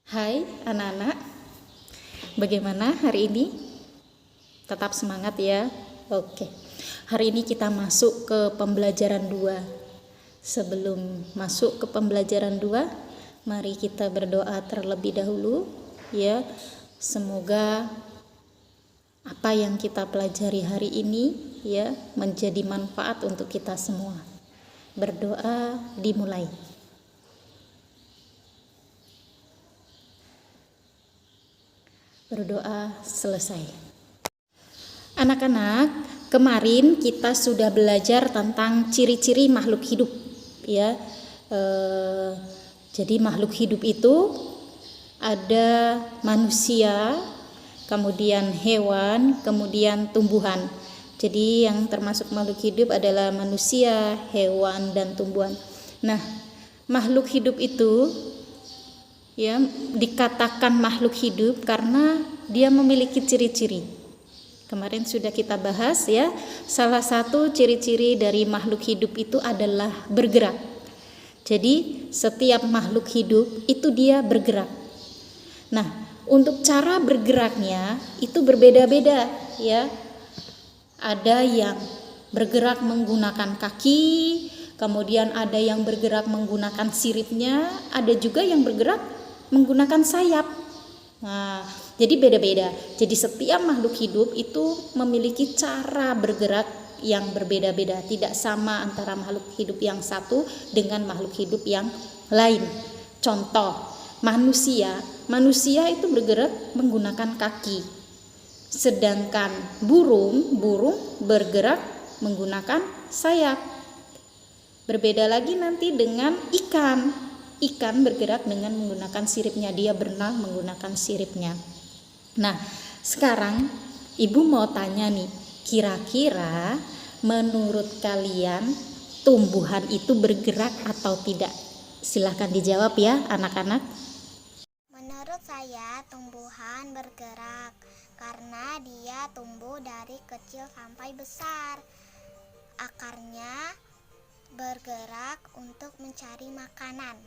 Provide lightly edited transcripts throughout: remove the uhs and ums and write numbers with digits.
Hai anak-anak, bagaimana hari ini? Tetap semangat ya. Oke, hari ini kita masuk ke pembelajaran 2. Sebelum masuk ke pembelajaran 2, mari kita berdoa terlebih dahulu ya. Semoga apa yang kita pelajari hari ini ya menjadi manfaat untuk kita semua. Berdoa dimulai. Berdoa selesai. Anak-anak, kemarin kita sudah belajar tentang ciri-ciri makhluk hidup ya. Jadi makhluk hidup itu ada manusia, kemudian hewan, kemudian tumbuhan. Jadi yang termasuk makhluk hidup adalah manusia, hewan, dan tumbuhan. Nah, makhluk hidup itu ya dikatakan makhluk hidup karena dia memiliki ciri-ciri. Kemarin sudah kita bahas ya, salah satu ciri-ciri dari makhluk hidup itu adalah bergerak. Jadi setiap makhluk hidup itu dia bergerak. Nah, untuk cara bergeraknya itu berbeda-beda ya. Ada yang bergerak menggunakan kaki, kemudian ada yang bergerak menggunakan siripnya, ada juga yang bergerak menggunakan sayap. Nah, jadi beda-beda. Jadi setiap makhluk hidup itu memiliki cara bergerak yang berbeda-beda, tidak sama antara makhluk hidup yang satu dengan makhluk hidup yang lain. Contoh, manusia itu bergerak menggunakan kaki. Sedangkan burung bergerak menggunakan sayap. Berbeda lagi nanti dengan ikan bergerak dengan menggunakan siripnya, dia berenang menggunakan siripnya. Nah, sekarang ibu mau tanya nih, kira-kira menurut kalian tumbuhan itu bergerak atau tidak? Silahkan dijawab ya anak-anak. Menurut saya tumbuhan bergerak karena dia tumbuh dari kecil sampai besar. Akarnya bergerak untuk mencari makanan.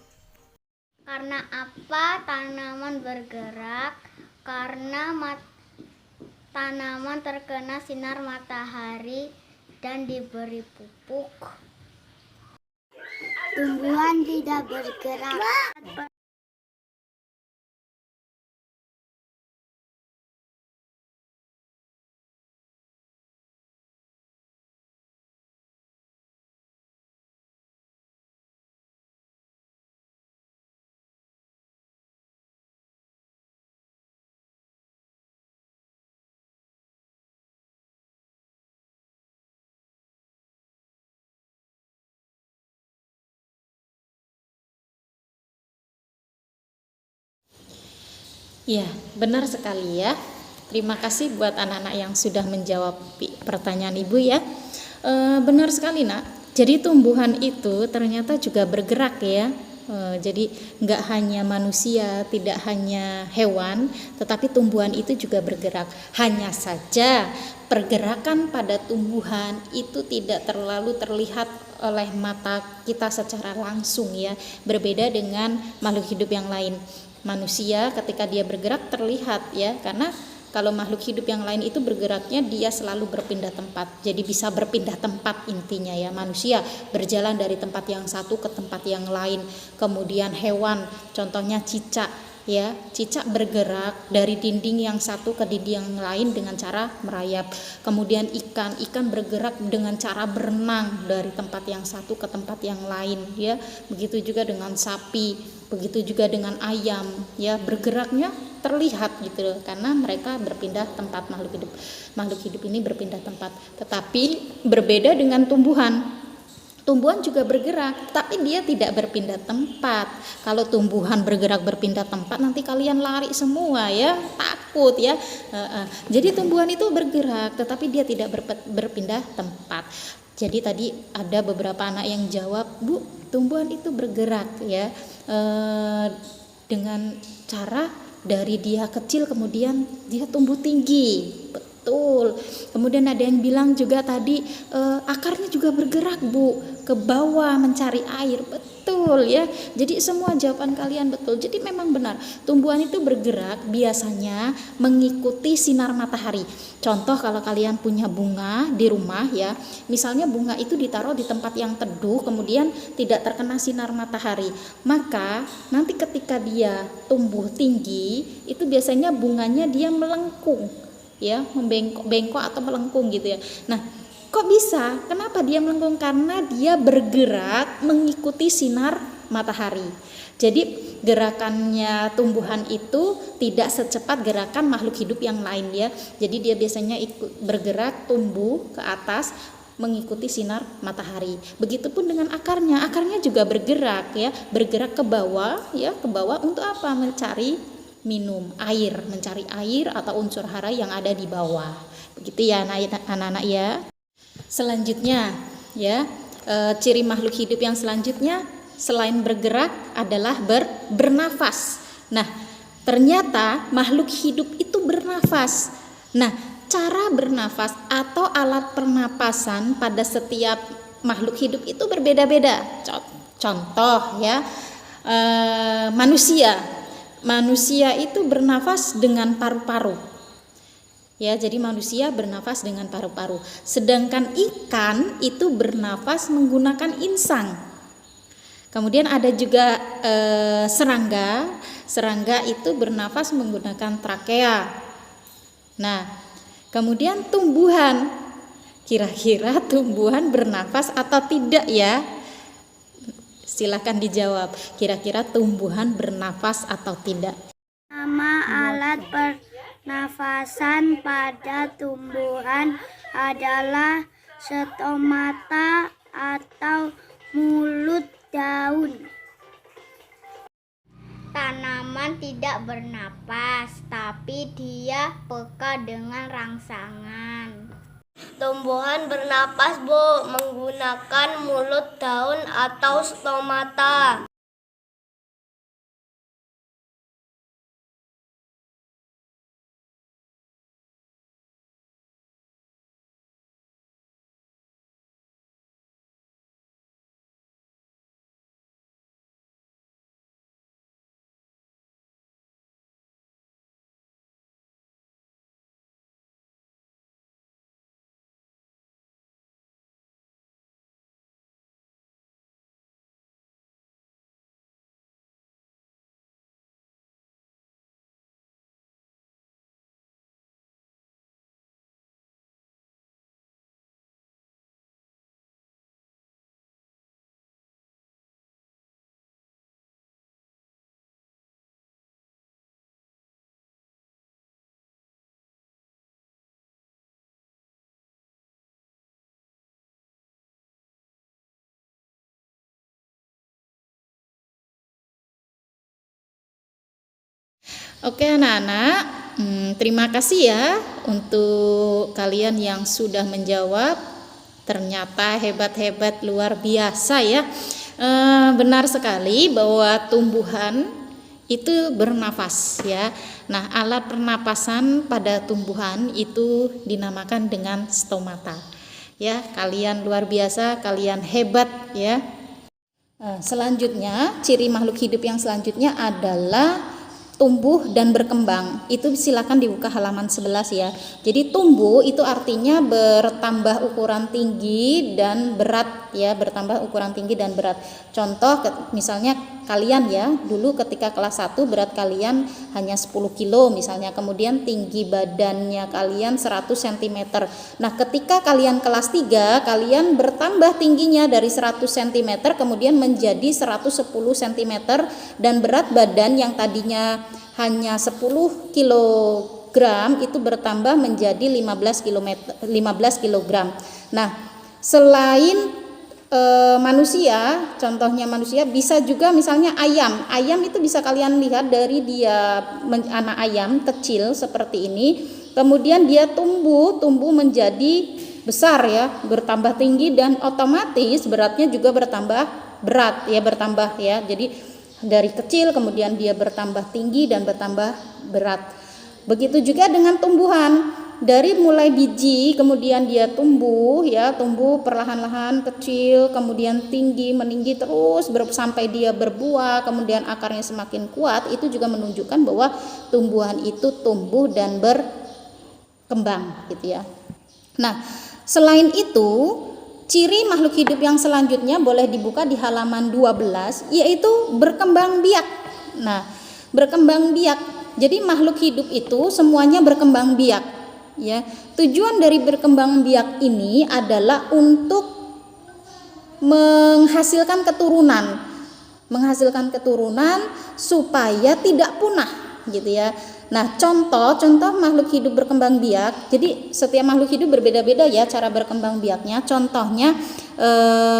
Karena apa tanaman bergerak? Karena tanaman terkena sinar matahari dan diberi pupuk. Tumbuhan tidak bergerak. Ya, benar sekali ya. Terima kasih buat anak-anak yang sudah menjawab pertanyaan ibu ya. Benar sekali nak. Jadi tumbuhan itu ternyata juga bergerak ya. Jadi nggak hanya manusia, tidak hanya hewan, tetapi tumbuhan itu juga bergerak. Hanya saja pergerakan pada tumbuhan itu tidak terlalu terlihat oleh mata kita secara langsung ya. Berbeda dengan makhluk hidup yang lain. Manusia ketika dia bergerak terlihat ya, karena kalau makhluk hidup yang lain itu bergeraknya dia selalu berpindah tempat. Jadi bisa berpindah tempat intinya ya. Manusia berjalan dari tempat yang satu ke tempat yang lain. Kemudian hewan, contohnya cicak ya. Cicak bergerak dari dinding yang satu ke dinding yang lain dengan cara merayap. Kemudian ikan bergerak dengan cara berenang dari tempat yang satu ke tempat yang lain ya. Begitu juga dengan sapi, begitu juga dengan ayam ya, bergeraknya terlihat gitu loh, karena mereka berpindah tempat. Makhluk hidup ini berpindah tempat. Tetapi berbeda dengan tumbuhan juga bergerak, tapi dia tidak berpindah tempat. Kalau tumbuhan bergerak berpindah tempat, nanti kalian lari semua ya, takut ya. Jadi tumbuhan itu bergerak, tetapi dia tidak berpindah tempat. Jadi tadi ada beberapa anak yang jawab, Bu, tumbuhan itu bergerak ya, dengan cara dari dia kecil kemudian dia tumbuh tinggi. Betul. Kemudian ada yang bilang juga tadi akarnya juga bergerak, Bu, ke bawah mencari air. Betul ya. Jadi semua jawaban kalian betul. Jadi memang benar, tumbuhan itu bergerak biasanya mengikuti sinar matahari. Contoh kalau kalian punya bunga di rumah ya, misalnya bunga itu ditaruh di tempat yang teduh, kemudian tidak terkena sinar matahari, maka nanti ketika dia tumbuh tinggi, itu biasanya bunganya dia melengkung ya, membengkok atau melengkung gitu ya. Nah, kok bisa? Kenapa dia melengkung? Karena dia bergerak mengikuti sinar matahari. Jadi gerakannya tumbuhan itu tidak secepat gerakan makhluk hidup yang lain ya. Jadi dia biasanya bergerak tumbuh ke atas mengikuti sinar matahari. Begitupun dengan akarnya. Akarnya juga bergerak ya, bergerak ke bawah ya, ke bawah untuk apa? Mencari minum air, mencari air atau unsur hara yang ada di bawah. Begitu ya anak-anak ya. Selanjutnya ya, ciri makhluk hidup yang selanjutnya selain bergerak adalah bernafas. Nah, ternyata makhluk hidup itu bernafas. Nah, cara bernafas atau alat pernapasan pada setiap makhluk hidup itu berbeda-beda. Contoh ya, manusia itu bernafas dengan paru-paru. Ya, jadi manusia bernafas dengan paru-paru. Sedangkan ikan itu bernafas menggunakan insang. Kemudian ada juga serangga. Serangga itu bernafas menggunakan trakea. Nah, kemudian tumbuhan. Kira-kira tumbuhan bernafas atau tidak ya? Silakan dijawab. Kira-kira tumbuhan bernafas atau tidak? Nama alat pernafasan pada tumbuhan adalah stomata atau mulut daun. Tanaman tidak bernapas, tapi dia peka dengan rangsangan. Tumbuhan bernapas, Bu, menggunakan mulut daun atau stomata. Oke anak-anak, terima kasih ya untuk kalian yang sudah menjawab. Ternyata hebat-hebat, luar biasa ya. Benar sekali bahwa tumbuhan itu bernafas ya. Nah, alat pernapasan pada tumbuhan itu dinamakan dengan stomata. Ya, kalian luar biasa, kalian hebat ya. Selanjutnya, ciri makhluk hidup yang selanjutnya adalah tumbuh dan berkembang. Itu silakan dibuka halaman 11 ya. Jadi tumbuh itu artinya bertambah ukuran tinggi dan berat ya, bertambah ukuran tinggi dan berat. Contoh misalnya kalian ya, dulu ketika kelas 1 berat kalian hanya 10 kilo misalnya, kemudian tinggi badannya kalian 100 cm. Nah, ketika kalian kelas 3, kalian bertambah tingginya dari 100 cm kemudian menjadi 110 cm dan berat badan yang tadinya hanya 10 kg itu bertambah menjadi 15 kg. Nah, selain manusia, contohnya manusia, bisa juga misalnya ayam. Ayam itu bisa kalian lihat dari dia anak ayam kecil seperti ini, kemudian dia tumbuh menjadi besar ya, bertambah tinggi dan otomatis beratnya juga bertambah berat ya, bertambah ya. Jadi dari kecil kemudian dia bertambah tinggi dan bertambah berat. Begitu juga dengan tumbuhan. dari mulai biji kemudian dia tumbuh ya, tumbuh perlahan-lahan kecil, kemudian tinggi, meninggi terus sampai dia berbuah, kemudian akarnya semakin kuat, itu juga menunjukkan bahwa tumbuhan itu tumbuh dan berkembang gitu ya. Nah, selain itu, ciri makhluk hidup yang selanjutnya boleh dibuka di halaman 12, yaitu berkembang biak. Nah, berkembang biak. Jadi makhluk hidup itu semuanya berkembang biak. Ya, tujuan dari berkembang biak ini adalah untuk menghasilkan keturunan supaya tidak punah gitu ya. Nah, contoh makhluk hidup berkembang biak. Jadi setiap makhluk hidup berbeda-beda ya cara berkembang biaknya. Contohnya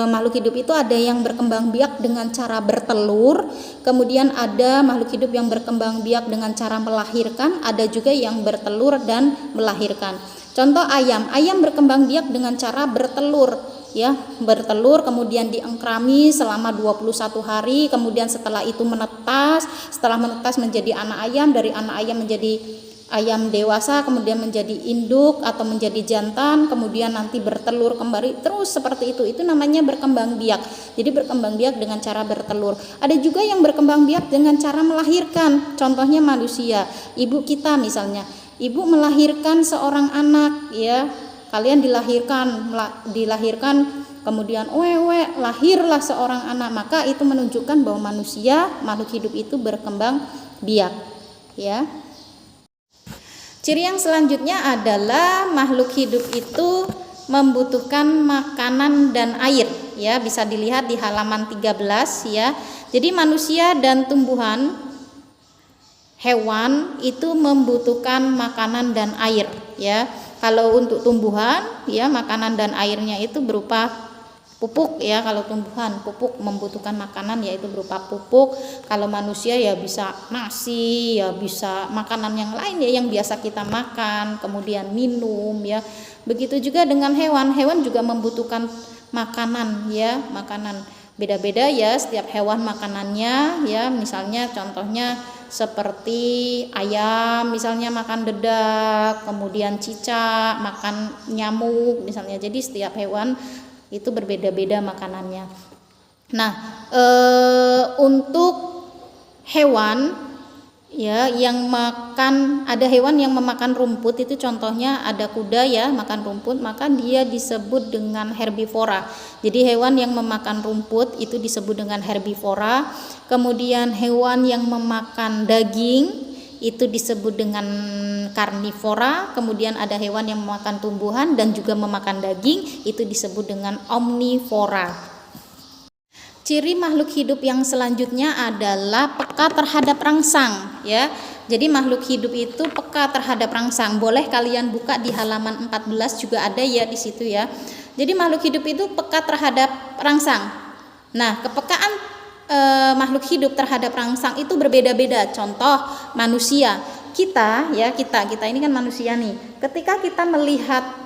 makhluk hidup itu ada yang berkembang biak dengan cara bertelur, kemudian ada makhluk hidup yang berkembang biak dengan cara melahirkan, ada juga yang bertelur dan melahirkan. Contoh ayam berkembang biak dengan cara bertelur ya, bertelur kemudian diengkrami selama 21 hari, kemudian setelah itu menetas menjadi anak ayam, dari anak ayam menjadi ayam dewasa, kemudian menjadi induk atau menjadi jantan, kemudian nanti bertelur kembali, terus seperti itu namanya berkembang biak. Jadi berkembang biak dengan cara bertelur. Ada juga yang berkembang biak dengan cara melahirkan, contohnya manusia. Ibu kita misalnya, ibu melahirkan seorang anak ya, kalian dilahirkan kemudian lahirlah seorang anak, maka itu menunjukkan bahwa manusia, makhluk hidup itu berkembang biak ya. Ciri yang selanjutnya adalah makhluk hidup itu membutuhkan makanan dan air ya, bisa dilihat di halaman 13 ya. Jadi manusia dan tumbuhan, hewan itu membutuhkan makanan dan air ya. Kalau untuk tumbuhan ya, makanan dan airnya itu berupa pupuk ya. Kalau tumbuhan pupuk membutuhkan makanan yaitu berupa pupuk. Kalau manusia ya bisa nasi, ya bisa makanan yang lain ya yang biasa kita makan, kemudian minum ya. Begitu juga dengan hewan juga membutuhkan makanan ya, makanan beda-beda ya setiap hewan makanannya ya. Misalnya contohnya seperti ayam misalnya makan dedak, kemudian cicak makan nyamuk misalnya. Jadi setiap hewan itu berbeda-beda makanannya. Nah, untuk hewan ya yang makan, ada hewan yang memakan rumput, itu contohnya ada kuda ya makan rumput, maka dia disebut dengan herbivora. Jadi hewan yang memakan rumput itu disebut dengan herbivora. Kemudian hewan yang memakan daging itu disebut dengan karnivora. Kemudian ada hewan yang memakan tumbuhan dan juga memakan daging, itu disebut dengan omnivora. Ciri makhluk hidup yang selanjutnya adalah peka terhadap rangsang ya. Jadi makhluk hidup itu peka terhadap rangsang. Boleh kalian buka di halaman 14 juga ada ya di situ ya. Jadi makhluk hidup itu peka terhadap rangsang. Nah, kepekaan makhluk hidup terhadap rangsang itu berbeda-beda. Contoh manusia, kita ini kan manusia nih. Ketika kita melihat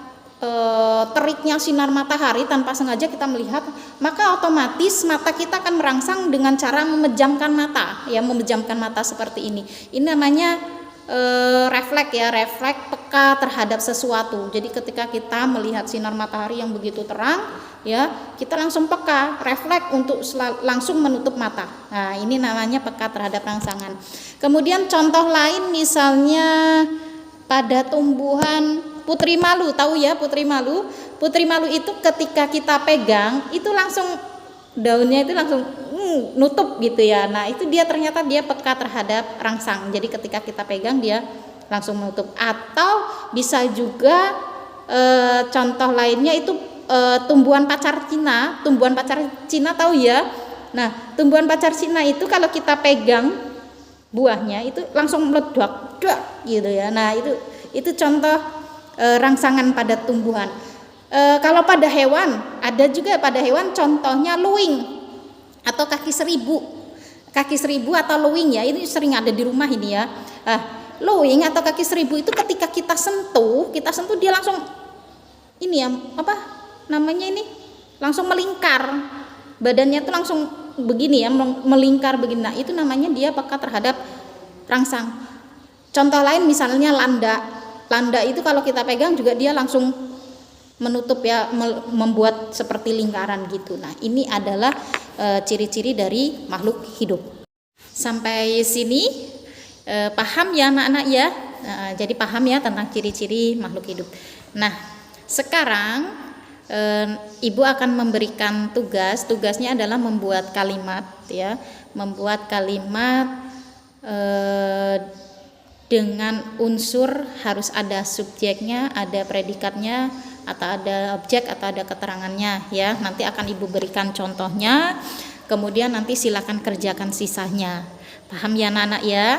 teriknya sinar matahari tanpa sengaja kita melihat, maka otomatis mata kita akan merangsang dengan cara memejamkan mata seperti ini. Ini namanya refleks ya, refleks peka terhadap sesuatu. Jadi ketika kita melihat sinar matahari yang begitu terang ya, kita langsung peka, refleks untuk langsung menutup mata. Nah, ini namanya peka terhadap rangsangan. Kemudian contoh lain misalnya pada tumbuhan putri malu, tahu ya putri malu? Putri malu itu ketika kita pegang itu langsung daunnya itu langsung nutup gitu ya. Nah, itu dia ternyata dia peka terhadap rangsang. Jadi ketika kita pegang dia langsung menutup. Atau bisa juga contoh lainnya itu tumbuhan pacar Cina. Tumbuhan pacar Cina tahu ya? Nah, tumbuhan pacar Cina itu kalau kita pegang buahnya itu langsung meledak gitu ya. Nah, itu contoh rangsangan pada tumbuhan. Kalau pada hewan, ada juga pada hewan contohnya luwing atau kaki seribu atau luwing ya, ini sering ada di rumah ini ya. Luwing atau kaki seribu itu ketika kita sentuh dia langsung ini ya, langsung melingkar, badannya tuh langsung begini ya, melingkar begini. Nah, itu namanya dia peka terhadap rangsang. Contoh lain misalnya landak. landa itu kalau kita pegang juga dia langsung menutup ya, membuat seperti lingkaran gitu. Nah, ini adalah ciri-ciri dari makhluk hidup. Sampai sini paham ya anak-anak ya? Jadi paham ya tentang ciri-ciri makhluk hidup. Nah, sekarang Ibu akan memberikan tugasnya adalah membuat kalimat ya, membuat kalimat dengan unsur harus ada subjeknya, ada predikatnya, atau ada objek atau ada keterangannya ya. Nanti akan Ibu berikan contohnya, kemudian nanti silakan kerjakan sisanya. Paham ya anak-anak ya?